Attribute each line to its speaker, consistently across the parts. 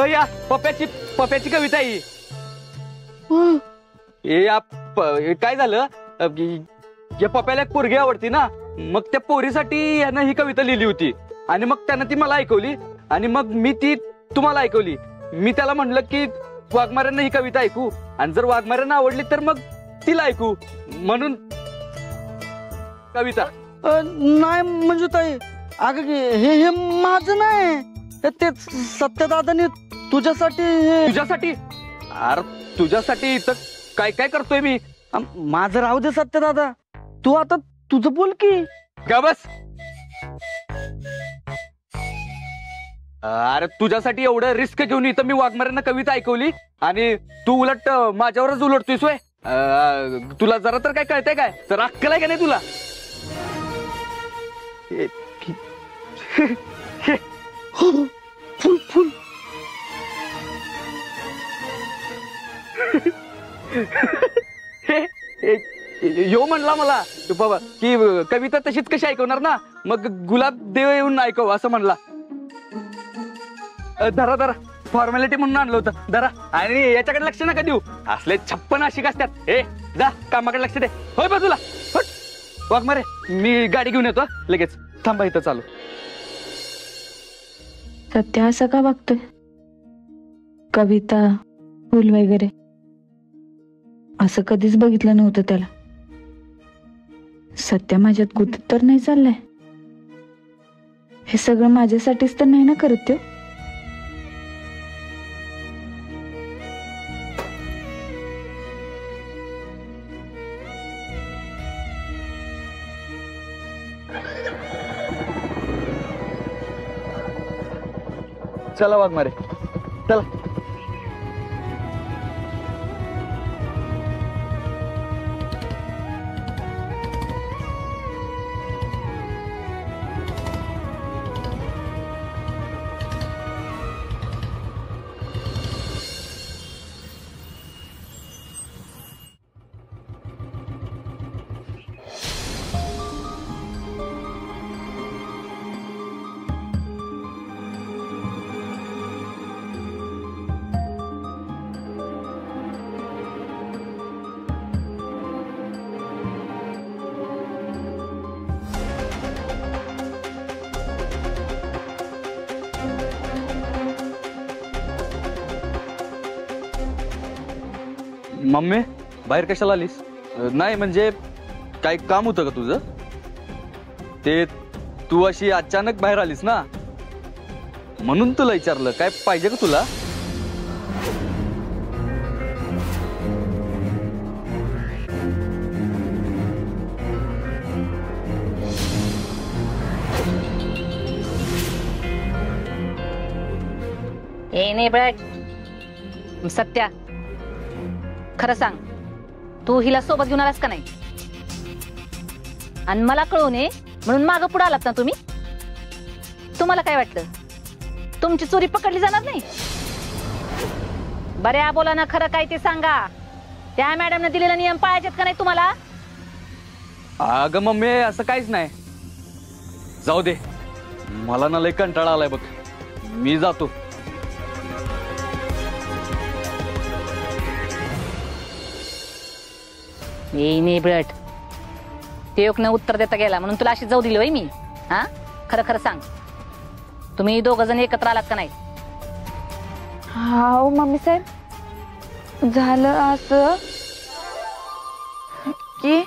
Speaker 1: या पप्प्याची कविता ही काय झालं, या पप्प्याला एक पोरगी आवडती ना, मग त्या पोरीसाठी यानं ही कविता लिहिली होती आणि मग त्यानं ती मला ऐकवली आणि मग मी ती तुम्हाला ऐकवली. मी त्याला म्हणलं की वाघमाऱ्यांना ही कविता ऐकू आणि जर वाघमाऱ्यांना आवडली तर मग तिला ऐकू, म्हणून कविता.
Speaker 2: नाही मंजूताई, अगं हे माझं नाही, ते सत्यदादाने तुझ्यासाठी.
Speaker 1: अरे तुझ्यासाठी इथं काय काय करतोय मी?
Speaker 2: माझं राहू दे सत्यदादा, तू आता तुझं बोल की.
Speaker 1: का बस. अरे तुझ्यासाठी एवढं रिस्क घेऊन इथं मी वाघमाऱ्यांना कविता ऐकवली आणि तू उलट माझ्यावरच उलटतोयस होय. तुला जरा तर काय कळतंय काय? तर अक्कल आहे का नाही तुला?
Speaker 2: फुल
Speaker 1: यो म्हणला मला बाबा की कविता तशीच कशी ऐकवणार ना, मग गुलाब देव येऊन ऐकव असं म्हणला. धरा धरा, फॉर्मॅलिटी म्हणून आणलं होतं, धरा. आणि याच्याकडे लक्ष नका देऊ, असले 56 आशिक असतात. हे जा कामाकडे लक्ष दे. होय बाजूला वाघमारे, मी गाडी घेऊन येतो लगेच. थांबा इथं चालू.
Speaker 3: सत्य असं का वागतोय? कविता फुल वगैरे असं कधीच बघितलं नव्हतं त्याला. सत्य माझ्यात गुतत तर नाही चाललंय? हे सगळं माझ्यासाठीच तर नाही ना करत त्यो?
Speaker 1: चला वाघमारे चला. मम्मी बाहेर कशाला आलीस? नाही म्हणजे काय काम होतं का तुझं? ते तू अशी अचानक बाहेर आलीस ना, म्हणून तुला विचारलं काय पाहिजे का तुला?
Speaker 4: नाही बघ सत्या, खरं सांग, तू हिला सोबत घेऊन आलास का नाही? आणि मला कळू नये म्हणून मागं पुढे आलात ना तुम्ही? तुम्हाला काय वाटलं तुमची चोरी पकडली जाणार नाही? बऱ्या बोला ना, खरं काय ते सांगा. त्या मॅडमने दिलेला नियम पाळायचेत का नाही तुम्हाला?
Speaker 1: अगं मम्मी असं काहीच नाही. जाऊ दे, मला ना लय कंटाळा आलाय बघ, मी जातो.
Speaker 4: नाही ब्रट, ते न उत्तर देता गेला म्हणून तुला अशी जाऊ दिली होय मी? हा खरं खरं सांग, तुम्ही दोघ जण एकत्र आलात का नाही?
Speaker 3: हा मम्मी साहेब, झालं असं की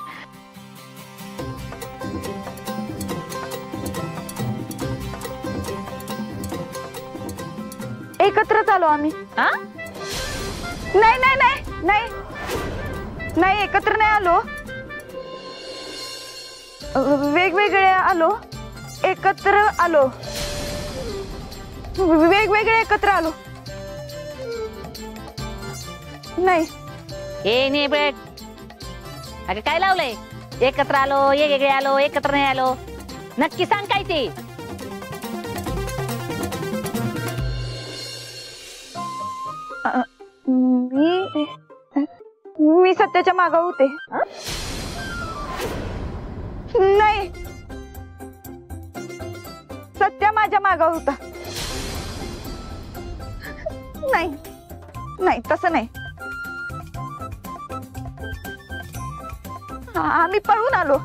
Speaker 3: एकत्रच आलो आम्ही.
Speaker 4: हा
Speaker 3: नाही नाही नाही नाही नाही, एकत्र नाही आलो, वेगवेगळे आलो. एकत्र आलो, वेगवेगळे एकत्र आलो. नाही
Speaker 4: हे नाही ब्रट, अगं काय लावलंय? एकत्र आलो, वेगवेगळे आलो, एकत्र नाही आलो, नक्की सांग काय ते?
Speaker 3: मी सत्याच्या मागे होते. नाही
Speaker 5: आगाऊ होता. नाही नाही तसं नाही. आम्ही पळून आलो.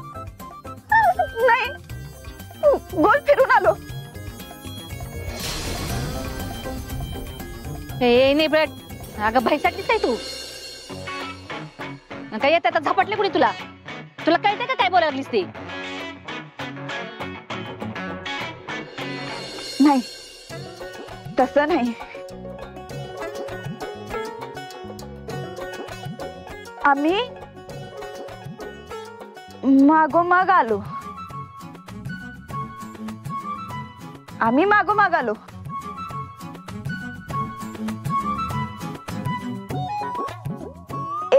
Speaker 5: नाही गोल फिरून आलो.
Speaker 4: ए निब्रट, अगं बाईसाठीच आहे तू. काय येत आता झपटले कुणी तुला? तुला कळतंय का काय बोलायला लागलीस ते?
Speaker 5: नाही तसं नाही. आम्ही मागोमाग आलो. आम्ही मागोमाग आलो.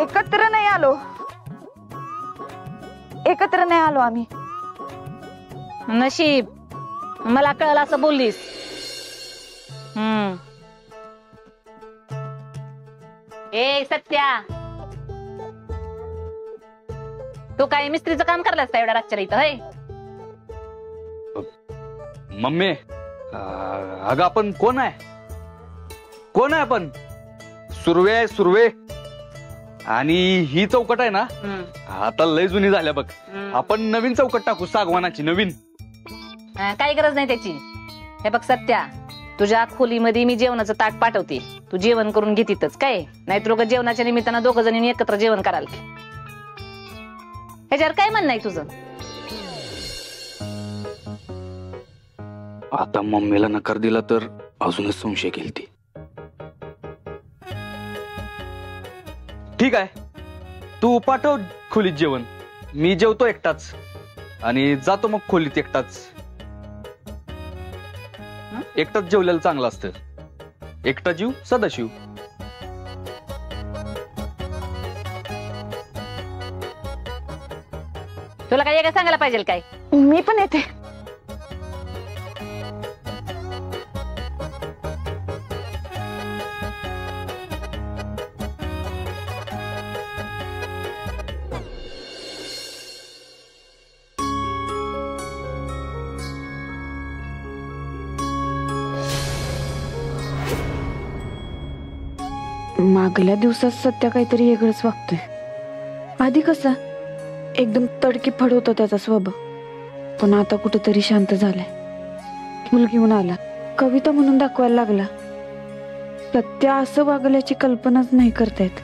Speaker 5: एकत्र नाही आलो. एकत्र नाही आलो आम्ही.
Speaker 4: नशीब मला कळलं असं बोललीस. ए सत्या, तू काय मिस्त्रीचं काम करलास का एवढ्या रातच्या इथं? होय
Speaker 1: मम्मी, अगं आपण कोण आहे? कोण आहे आपण? सुर्वे आहे, सुर्वे. आणि ही चौकट आहे ना, आता लय जुनी झाल्या बघ. आपण नवीन चौकट टाकू, सागवानाची नवीन.
Speaker 4: काही गरज नाही त्याची. हे बघ सत्या, तुझ्या खोलीमध्ये मी जेवणाचं ताट पाठवते. तू जेवण करून घे तिथंच. काय नाहीतर जेवणाच्या निमित्तानं दोघं जणी एकत्र जेवण कराल. ह्याच्यावर काय म्हणणं आहे तुझं?
Speaker 1: आता मम्मीला नकार दिला तर अजूनच संशय घेईल ती. ठीक आहे, तू पाठव खोलीत जेवण. मी जेवतो एकटाच आणि जातो मग खोलीत एकटाच. एकटाच जेवलेलं चांगलं असतं. एकटा जीव सदाशिव.
Speaker 4: तुला काय काय सांगायला पाहिजे काय?
Speaker 5: मी पण येते.
Speaker 3: मागल्या दिवसात सत्या काहीतरी वेगळंच वागतोय. आधी कसा एकदम तडकी फड होता त्याचा स्वभाव, पण आता कुठेतरी शांत झालाय. फुल घेऊन आला, कविता म्हणून दाखवायला लागला. सत्या असं वागल्याची कल्पनाच नाही करता येत.